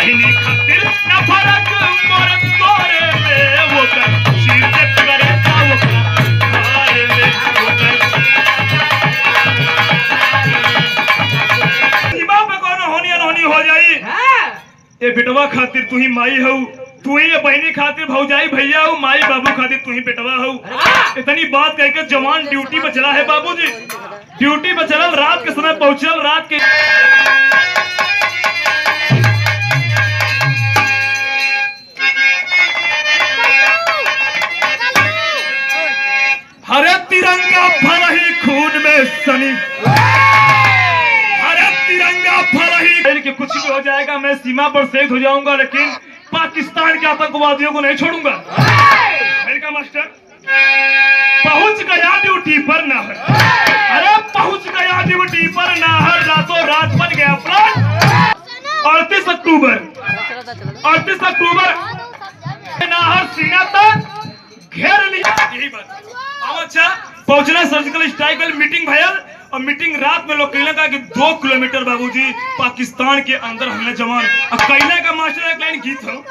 बहिनी खातिर न फरक मोर तोरे में वो कर सिर पे करे था वो घर में वो कर सीमा पे कोनो होनी अनहोनी हो जाई ए बेटवा खातिर तू ही माई हो तू ही बहनी खातिर भौजाई भैया हो माई बाबू खातिर तू ही बेटवा हो इतनी बात कह के जवान ड्यूटी पे चला है बाबूजी ड्यूटी पे चलल रात के समय पहुंचल रात के हरे तिरंगा फलही खून में सनी हरे तिरंगा फलही कि कुछ भी हो जाएगा मैं सीमा पर शहीद हो जाऊंगा लेकिन पाकिस्तान के आतंकवादियों को नहीं छोड़ूंगा। अमेरिका मास्टर पहुंच गया ड्यूटी पर नाहर अरे पहुंच गया ड्यूटी पर नाहर रातों रात बन गया प्लान 38 अक्टूबर नाहर सीना तक घेर लिया यही बात अच्छा पहुंचना सर्जिकल स्ट्राइक मीटिंग भयल और मीटिंग रात में लोग कहने कि 2 किलोमीटर बाबूजी पाकिस्तान के अंदर हमने जवान अब कहने का मास्टर एक लाइन गीत हो